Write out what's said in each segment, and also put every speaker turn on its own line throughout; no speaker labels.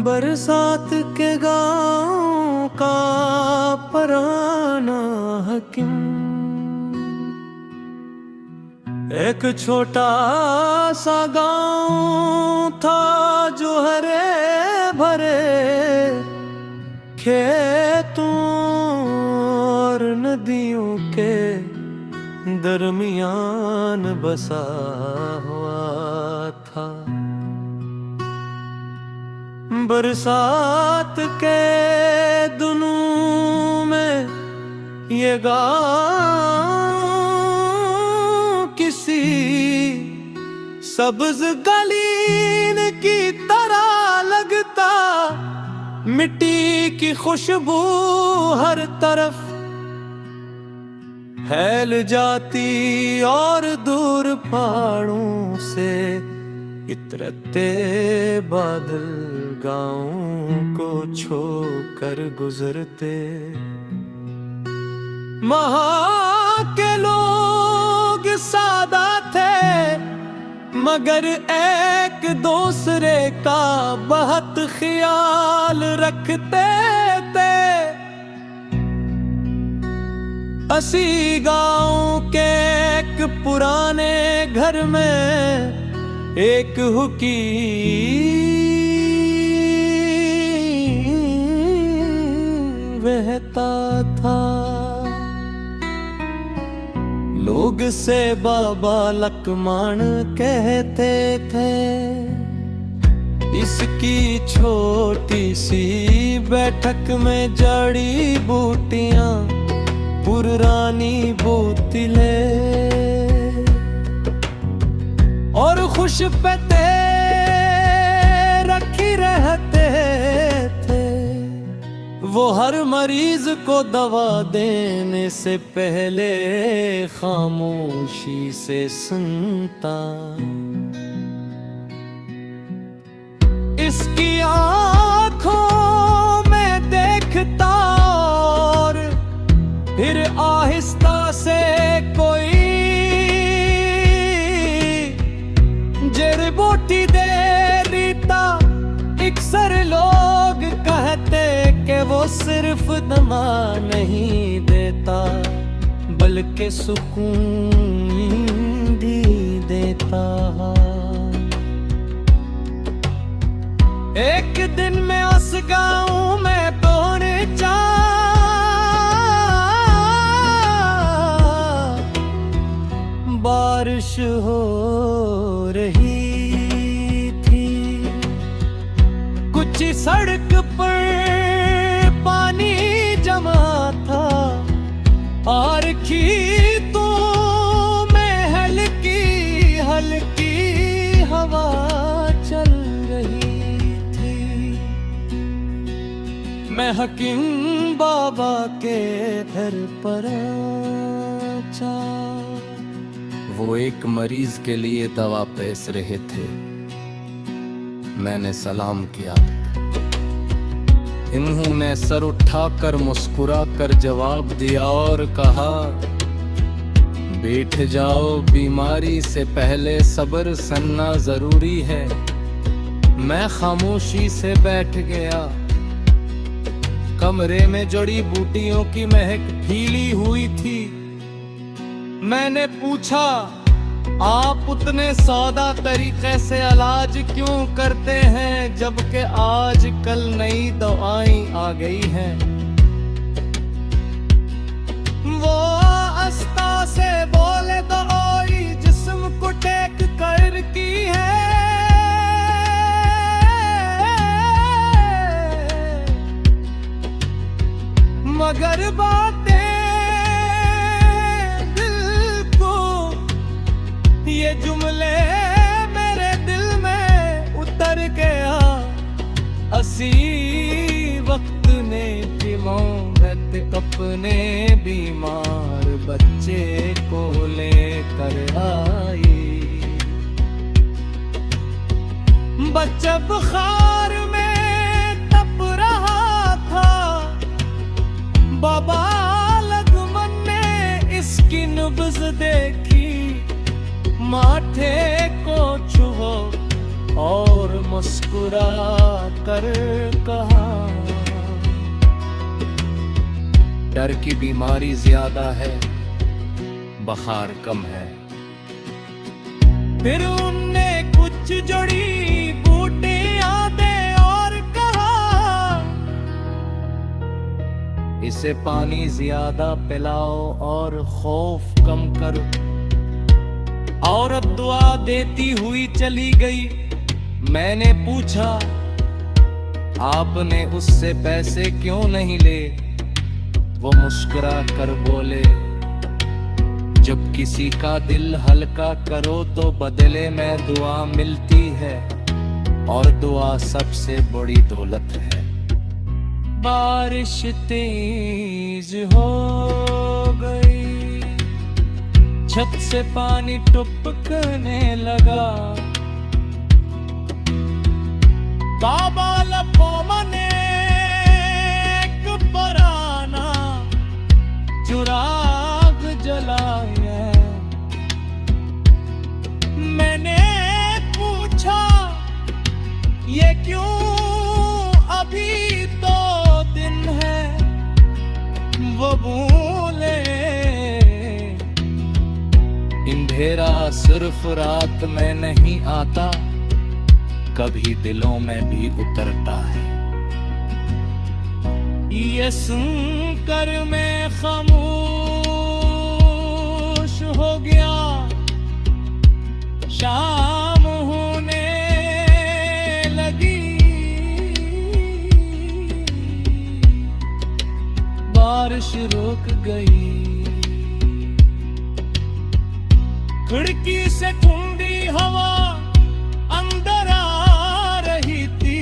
बरसात के गाँव का पराना हकीम, एक छोटा सा गाँव था जो हरे भरे खेतों और नदियों के दरमियान बसा हुआ था। बरसात के दिनों में ये गाँव किसी सब्ज गलीन की तरह लगता, मिट्टी की खुशबू हर तरफ फैल जाती और दूर पहाड़ों से इतरते बादल गाँव को छोकर गुजरते। वहाँ के लोग सादा थे मगर एक दूसरे का बहुत ख्याल रखते थे। असी गाँव के एक पुराने घर में एक हुक्की बहता था। लोग से बाबा लकमान कहते थे। इसकी छोटी सी बैठक में जड़ी बूटियां पुरानी बोतलें और खुश पत्ते रखी रहते थे। वो हर मरीज को दवा देने से पहले खामोशी से सुनता। इसकी आँखों में देखता और फिर आहिस्ता से कोई जड़ बूटी दे रीता। अक्सर लोग कहते कि वो सिर्फ दमा नहीं देता बल्कि सुकून भी देता। एक दिन मैं उस गाँव में पहुंचा, बारिश हो रही थी। कुछ सड़क पर पानी जमा था और खेतों में हल्की हल्की हवा चल रही थी। मैं हकीम बाबा के घर पर पहुंचा।
वो एक मरीज के लिए दवा पेश रहे थे। मैंने सलाम किया। इन्होंने सर उठाकर मुस्कुरा कर जवाब दिया और कहा, बैठ जाओ, बीमारी से पहले सब्र करना जरूरी है। मैं खामोशी से बैठ गया। कमरे में जड़ी बूटियों की महक फैली हुई थी। मैंने पूछा, आप उतने सादा तरीके से इलाज क्यों करते हैं जबकि आजकल नई दवाएं आ गई हैं? वो आस्था से बोले, दवाई जिस्म को टेक कर की है मगर बातें ये जुमले मेरे दिल में उतर गया। असी वक्त ने मोहब्बत अपने बीमार बच्चे को लेकर आई। बच्चा बुखार में तप रहा था। बाबा लगमन ने इसकी नब्ज़ देखी। माथे को छुओ और मुस्कुरा कर कहा, डर की बीमारी ज्यादा है, बुखार कम है। फिर उनने कुछ जड़ी बूटियां दे और कहा, इसे पानी ज्यादा पिलाओ और खौफ कम करो। औरत दुआ देती हुई चली गई। मैंने पूछा, आपने उससे पैसे क्यों नहीं ले? वो मुस्कुरा कर बोले, जब किसी का दिल हल्का करो तो बदले में दुआ मिलती है, और दुआ सबसे बड़ी दौलत है। बारिश तेज हो गई, छत से पानी टपकने लगा। बाबा लपोमा ने एक पराना चुराग जलाया। मैंने पूछा, ये क्यों? अभी तो दिन है। वो बोले, अंधेरा सिर्फ रात में नहीं आता, कभी दिलों में भी उतरता है। ये सुनकर मैं खामोश हो गया। शाम होने लगी, बारिश रुक गई। खिड़की से ठंडी हवा अंदर आ रही थी।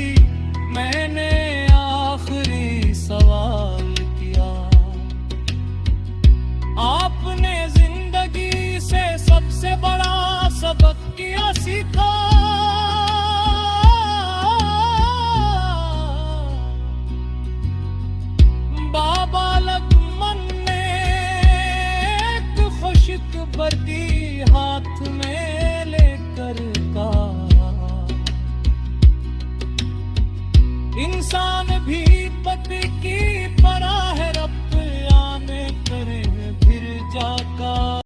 मैंने आखिरी सवाल किया, आपने जिंदगी से सबसे बड़ा सबक क्या सीखा? बाबा लक्ष्मण ने एक खुशखबरी